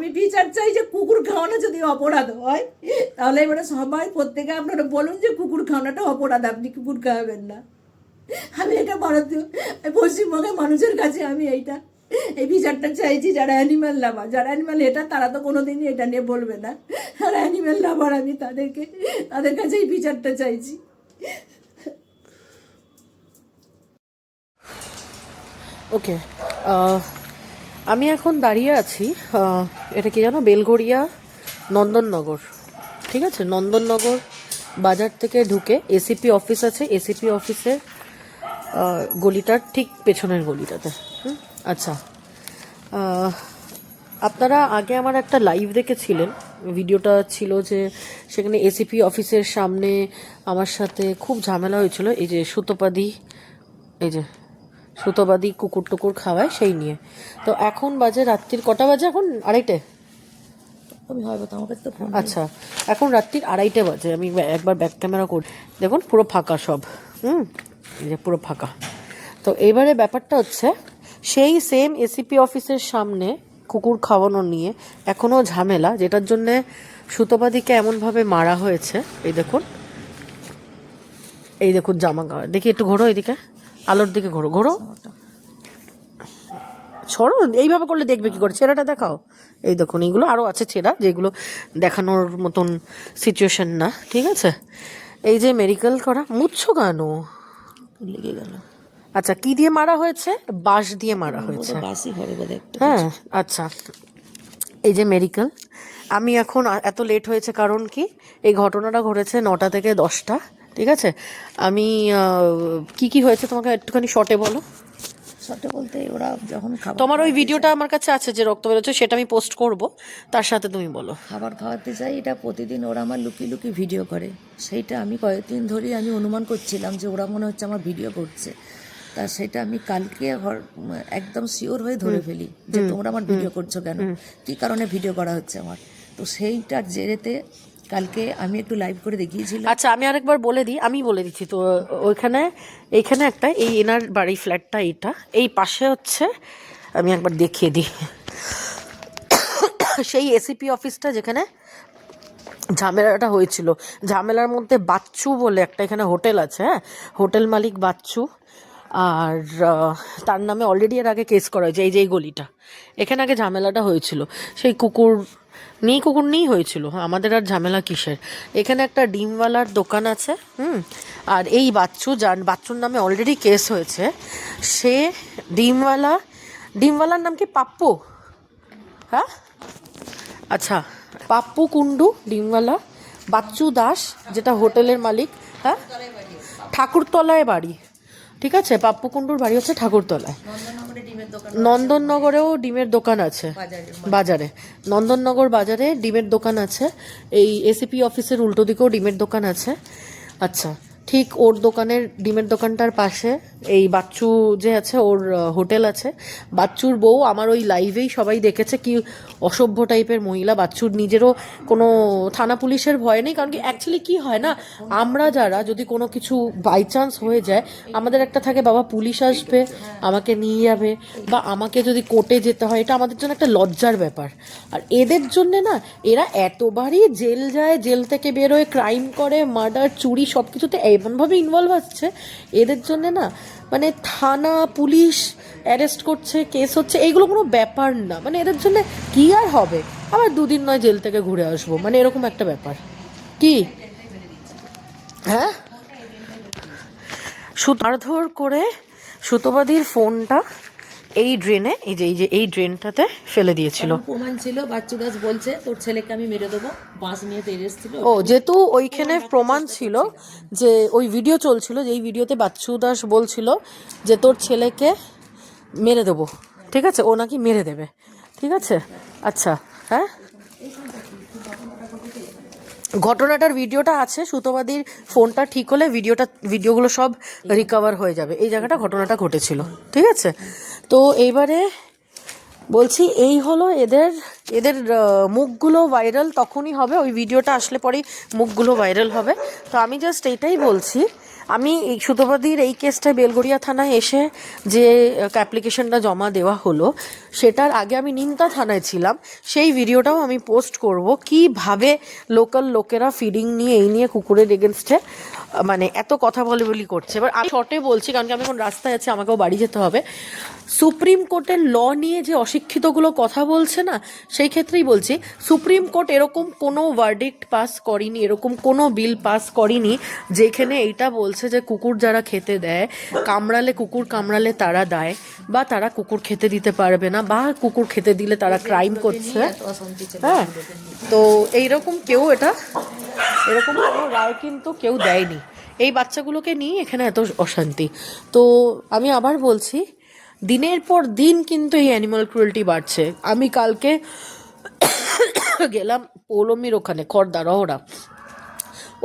আমি বিচার চাই যে কুকুর খাওয়ানো যদি অপরাধ হয় তাহলে এবারে সবাই প্রত্যেকে আপনারা বলুন যে কুকুর খাওয়ানোটা অপরাধ, আপনি কুকুর খাওয়াবেন না। আমি এটা ভারতীয় পশ্চিমবঙ্গের মানুষের কাছে আমি এই বিচারটা চাইছি। যারা অ্যানিম্যাল লাভার, যারা অ্যানিম্যাল এটা তারা তো কোনোদিনই এটা নিয়ে বলবে না, আর অ্যানিম্যাল লাভার আমি তাদের কাছে এই বিচারটা চাইছি। ওকে, আমি এখন দাঁড়িয়ে আছি, এটা কি জানো, বেলঘড়িয়া নন্দননগর, ঠিক আছে, নন্দননগর বাজার থেকে ঢুকে এসিপি অফিস আছে, এসিপি অফিসের গলিটার ঠিক পেছনের গলিটাতে। আচ্ছা, আপনারা আগে আমার একটা লাইভ দেখেছিলেন, ভিডিওটা ছিল যে সেখানে এসিপি অফিসের সামনে আমার সাথে খুব ঝামেলা হয়েছিল, এই যে সুতোবাদী কুকুর টুকুর খাওয়ায় সেই নিয়ে। তো এখন বাজে রাত্রির কটা বাজে, এখন 2:30। আচ্ছা, এখন রাত্রির 2:30 বাজে। আমি একবার ব্যাক ক্যামেরা করি, দেখুন পুরো ফাঁকা সব, এই যে পুরো ফাঁকা। তো এবারে ব্যাপারটা হচ্ছে সেই সেম এসিপি অফিসের সামনে কুকুর খাওয়ানো নিয়ে এখনও ঝামেলা, যেটার জন্যে সুতোবাদীকে এমনভাবে মারা হয়েছে। এই দেখুন জামা গায়ে, দেখি একটু ঘোরো, এদিকে আলোর দিকে ঘোরো, ছড়ো, এইভাবে করলে দেখবে কি করে, ছেঁড়াটা দেখাও। এই দেখুন, এইগুলো আরও আছে ছেঁড়া, যেগুলো দেখানোর মতন সিচুয়েশন না, ঠিক আছে। এই যে মেডিকেল করা, মুচ্ছো কেন, লেগে গেল। আচ্ছা, কি দিয়ে মারা হয়েছে? বাঁশ দিয়ে মারা হয়েছে, হ্যাঁ। আচ্ছা, এই যে মেডিকেল। আমি এখন এত লেট হয়েছে কারণ কি, এই ঘটনাটা ঘটেছে 9টা থেকে 10টা, ঠিক আছে। আমি কি হয়েছে তোমাকে একটুখানি শর্টে বলো। শর্টে বলতে ওরা যখন তোমার ওই ভিডিওটা আমার কাছে আছে যে রক্ত বেরোচ্ছে, সেটা আমি পোস্ট করব, তার সাথে তুমি বলো। খাবার খাওয়াতে চাই, এটা প্রতিদিন ওরা আমার লুকিয়ে ভিডিও করে। সেইটা আমি কয়েকদিন ধরেই আমি অনুমান করছিলাম যে ওরা মনে হচ্ছে আমার ভিডিও করছে। তা সেটা আমি কালকে একদম শিওর হয়ে ধরে ফেলি যে তোমরা আমার ভিডিও করছো কেন, কী কারণে ভিডিও করা হচ্ছে আমার। তো সেইটার জেরেতে কালকে আমি একটু লাইভ করে দেখিয়েছিলাম। আচ্ছা, আমি আরেকবার বলে দিচ্ছি তো, এইখানে একটা, এই এনার বাড়ি ফ্ল্যাটটা এইটা, এই পাশে হচ্ছে, আমি একবার দেখিয়ে দিই, সেই এসিপি অফিসটা যেখানে ঝামেলাটা হয়েছিল। ঝামেলার মধ্যে বাচ্চু বলে একটা এখানে হোটেল আছে, হ্যাঁ, হোটেল মালিক বাচ্চু, আর তার নামে অলরেডি এর আগে কেস করা হয়েছে। এই যে এই গলিটা, এখানে আগে ঝামেলাটা হয়েছিল, সেই কুকুর নিয়েই হয়েছিল। আমাদের আর ঝামেলা কিসের। এখানে একটা ডিমওয়ালার দোকান আছে, আর এই বাচ্চুর নামে অলরেডি কেস হয়েছে। সে ডিমওয়ালার নাম কি, পাপ্পু? হ্যাঁ, আচ্ছা, পাপ্পু কুন্ডু ডিমওয়ালা, বাচ্চু দাস যেটা হোটেলের মালিক, হ্যাঁ, ঠাকুরতলায় বাড়ি, ঠিক আছে। পাপ্পু কুন্ডুর বাড়ি হচ্ছে ঠাকুরতলায়। নন্দননগরেও ডিমের দোকান আছে, বাজারে, নন্দননগর বাজারে ডিমের দোকান আছে। এই এসিপি অফিসের উল্টো দিকেও ডিমের দোকান আছে। আচ্ছা, ঠিক ওর ডিমের দোকানটার পাশে এই বাচ্চু যে আছে, ওর হোটেল আছে। বাচ্চুর বউ আমার ওই লাইভেই সবাই দেখেছে, কি অসভ্য টাইপের মহিলা। বাচ্চুর নিজেরও কোনো থানা পুলিশের ভয় নেই, কারণ কি অ্যাকচুয়ালি কি হয় না, আমরা যারা যদি কোনো কিছু বাই চান্স হয়ে যায়, আমাদের একটা থাকে বাবা পুলিশ আসবে আমাকে নিয়ে যাবে, বা আমাকে যদি কোর্টে যেতে হয়, এটা আমাদের জন্য একটা লজ্জার ব্যাপার। আর এদের জন্যে না, এরা এতবারই জেল যায়, জেল থেকে বেরোয়, ক্রাইম করে, মার্ডার, চুরি, সব কিছুতে এমনভাবে ইনভলভ আসছে, এদের জন্যে না মানে থানা পুলিশ অ্যারেস্ট করছে, কেস হচ্ছে, এইগুলো কোনো ব্যাপার না। মানে এদের জন্য কি আর হবে, আবার 2 দিন নয় জেল থেকে ঘুরে আসবো, মানে এরকম একটা ব্যাপার কি, হ্যাঁ। মারধর করে সুতোবাদীর ফোনটা এই ড্রেনে, এই ড্রেনটাতে ফেলে দিয়েছিল। প্রমাণ ছিল, বাচ্চু দাস বলছে তোর ছেলেকে আমি মেরে দেবো, বাঁশ নিয়ে এসেছিল। ও, যেহেতু ওইখানে প্রমাণ ছিল, যে ওই ভিডিও চলছিল, যে এই ভিডিওতে বাচ্চু দাস বলছিল যে তোর ছেলেকে মেরে দেবো, ঠিক আছে, ও নাকি মেরে দেবে, ঠিক আছে। আচ্ছা, হ্যাঁ, ঘটনাটার ভিডিওটা আছে, সুতোবাদীর ফোনটা ঠিক হলে ভিডিওগুলো সব রিকভার হয়ে যাবে। এই জায়গাটা ঘটনাটা ঘটেছিল, ঠিক আছে। তো এইবারে বলছি, এই হলো এদের মুখগুলো ভাইরাল তখনই হবে, ওই ভিডিওটা আসলে পরেই মুখগুলো ভাইরাল হবে। তো আমি জাস্ট এইটাই বলছি, আমি এই সুতোবাদীর এই কেসটা বেলগড়িয়া থানায় এসে যে অ্যাপ্লিকেশনটা জমা দেওয়া হলো সেটার আগে আমি নিমতা থানায় ছিলাম, সেই ভিডিওটাও আমি পোস্ট করব কিভাবে লোকাল লোকেরা ফিডিং নিয়ে এই নিয়ে কুকুরের এগেনস্টে মানে এত কথা বলি করছে। এবার আমি শর্টে বলছি কারণ কি আমি এখন রাস্তায় আছি, আমাকেও বাড়ি যেতে হবে। সুপ্রিম কোর্টের ল নিয়ে যে অশিক্ষিতগুলো কথা বলছে না, সেই ক্ষেত্রেই বলছি সুপ্রিম কোর্ট এরকম কোনো ভার্ডিক্ট পাস করেনি, এরকম কোনো বিল পাস করেনি যেখানে এইটা বলছে যে কুকুর যারা খেতে দেয়, কুকুর কামড়ালে তারা দেয় বা তারা কুকুর খেতে দিতে পারবে না বা কুকুর খেতে দিলে তারা ক্রাইম করছে। হ্যাঁ, তো এরকম কোনো রায় কিন্তু কেউ দেয়নি। এই বাচ্চাগুলোকে নিয়ে এখানে এত অশান্তি। তো আমি আবার বলছি, দিনের পর দিন কিন্তু এই অ্যানিমাল ক্রুয়েলটি বাড়ছে। আমি কালকে গেলাম পৌলমীর ওখানে খড়দা রহরা,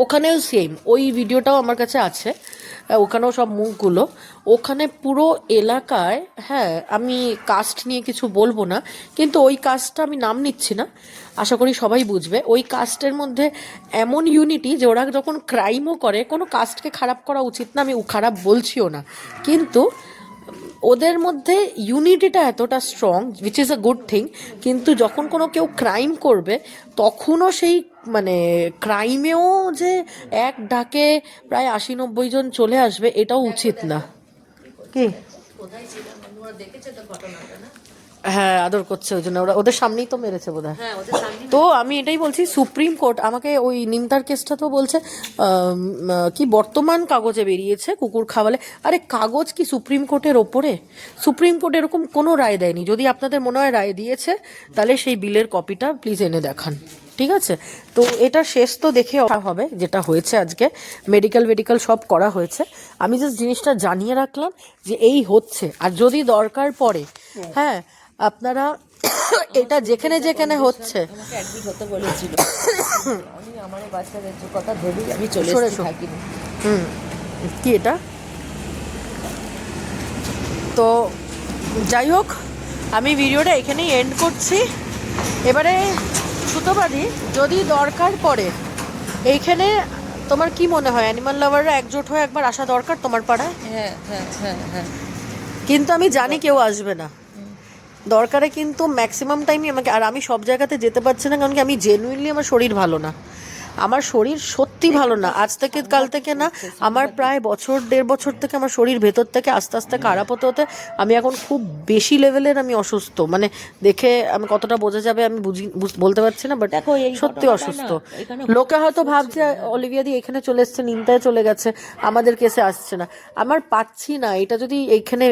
ওখানেও সেম, ওই ভিডিওটাও আমার কাছে আছে, ওখানেও সব মুখগুলো, ওখানে পুরো এলাকায়, হ্যাঁ আমি কাস্ট নিয়ে কিছু বলবো না কিন্তু ওই কাস্টটা আমি নাম নিচ্ছি না, আশা করি সবাই বুঝবে, ওই কাস্টের মধ্যে এমন ইউনিটি যে ওরা যখন ক্রাইমও করে, কোনো কাস্টকে খারাপ করা উচিত না, আমি খারাপ বলছিও না, কিন্তু ওদের মধ্যে ইউনিটিটা এতটা strong, which is a good thing. কিন্তু যখন কোনো কেউ ক্রাইম করবে তখনও সেই মানে ক্রাইমেও যে এক ডাকে প্রায় 80-90 জন চলে আসবে, এটাও উচিত না। কি হ্যাঁ আদর করছে ওই জন্য, ওরা ওদের সামনেই তো মেরেছে বোধহয়। তো আমি এটাই বলছি, সুপ্রিম কোর্ট আমাকে ওই নিমতার কেসটা তো বলছে কি বর্তমান কাগজে বেরিয়েছে কুকুর খাওয়ালে, আরে কাগজ কি সুপ্রিম কোর্টের ওপরে? সুপ্রিম কোর্ট এরকম কোনো রায় দেয়নি। যদি আপনাদের মনে হয় রায় দিয়েছে তাহলে সেই বিলের কপিটা প্লিজ এনে দেখান, ঠিক আছে? তো এটা শেষ তো দেখে হবে যেটা হয়েছে আজকে, মেডিকেল সব করা হয়েছে। আমি জাস্ট জিনিসটা জানিয়ে রাখলাম যে এই হচ্ছে, আর যদি দরকার পড়ে, হ্যাঁ আপনারা এটা যেখানে হচ্ছে আমাকে অ্যাডমিট হতে বলেছিল, আমি আমার বাচ্চাদের কথা ভেবেই আমি চলে এসেছি, থাকিনি। কি এটা? তো যাই হোক, আমি ভিডিওটা এখানেই এন্ড করছি। এবারে সুতোবাদী, যদি দরকার পড়ে এইখানে, তোমার কি মনে হয় অ্যানিমাল লাভাররা একজোট হয়ে একবার আসা দরকার তোমার পাড়ায়? হ্যাঁ হ্যাঁ হ্যাঁ হ্যাঁ, কিন্তু আমি জানি কেউ আসবে না, দরকারে কিন্তু ম্যাক্সিমাম টাইমই আমাকে, আর আমি সব জায়গাতে যেতে পারছি না কারণ কি আমি জেনুইনলি, আমার শরীর ভালো না, আমার শরীর সত্যি ভালো না, আজ থেকে কাল থেকে না, আমার প্রায় 1.5 বছর থেকে আমার শরীর ভেতর থেকে আস্তে আস্তে খারাপ হতে আমি এখন খুব বেশি লেভেলের আমি অসুস্থ, মানে দেখে আমি কতটা বোঝা যাবে আমি বলতে পারছি না, বাট দেখো সত্যি অসুস্থ। লোকে হয়তো ভাবছে অলিভিয়া দি এখানে চলে এসছে, নিমতায় চলে গেছে, আমাদের কেসে আসছে না, আমার পাচ্ছি না। এটা যদি এইখানে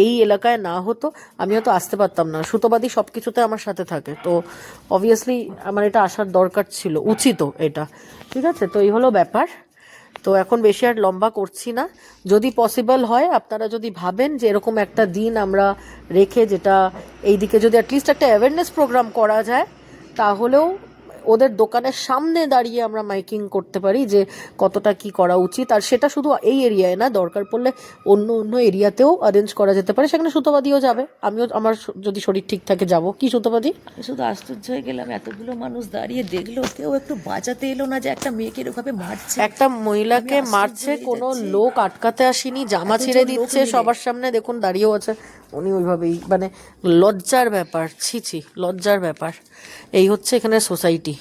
এই এলাকায় না হতো আমি হয়তো আসতে পারতাম না। সুতোবাদী সব কিছুতে আমার সাথে থাকে, তো অবভিয়াসলি আমার এটা আসার দরকার ছিল, উচিত এটা, ঠিক আছে? তো এই হলো ব্যাপার। তো এখন বেশি আর লম্বা করছি না। যদি পসিবল হয়, আপনারা যদি ভাবেন যে এরকম একটা দিন আমরা রেখে, যেটা এই দিকে যদি অ্যাটলিস্ট একটা অ্যাওয়ারনেস প্রোগ্রাম করা যায়, তাহলেও ওদের দোকানের সামনে দাঁড়িয়ে আমরা মাইকিং করতে পারি যে কতটা কি করা উচিত। আর সেটা শুধু এই এরিয়ায় না, দরকার পড়লে অন্য এরিয়াতেও অ্যারেঞ্জ করা যেতে পারে, সেখানে সুতোবাদীও যাবে, আমিও আমার যদি শরীর ঠিক থাকে যাবো। কি সুতোবাদী? আমি শুধু আশ্চর্য হয়ে গেলাম, এতগুলো মানুষ দাঁড়িয়ে দেখলো, কেউ একটু বাঁচাতে এলো না যে একটা মেয়েকে এরকম মারছে, একটা মহিলাকে মারছে, কোনো লোক আটকাতে আসেনি, জামা ছিঁড়ে দিচ্ছে সবার সামনে, দেখুন দাঁড়িয়েও আছে উনি ওইভাবেই, মানে লজ্জার ব্যাপার, ছি লজ্জার ব্যাপার। এই হচ্ছে এখানে সোসাইটি,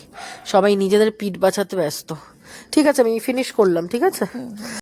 সবাই নিজেদের পিঠ বাঁচাতে ব্যস্ত। ঠিক আছে, আমি ফিনিশ করলাম, ঠিক আছে।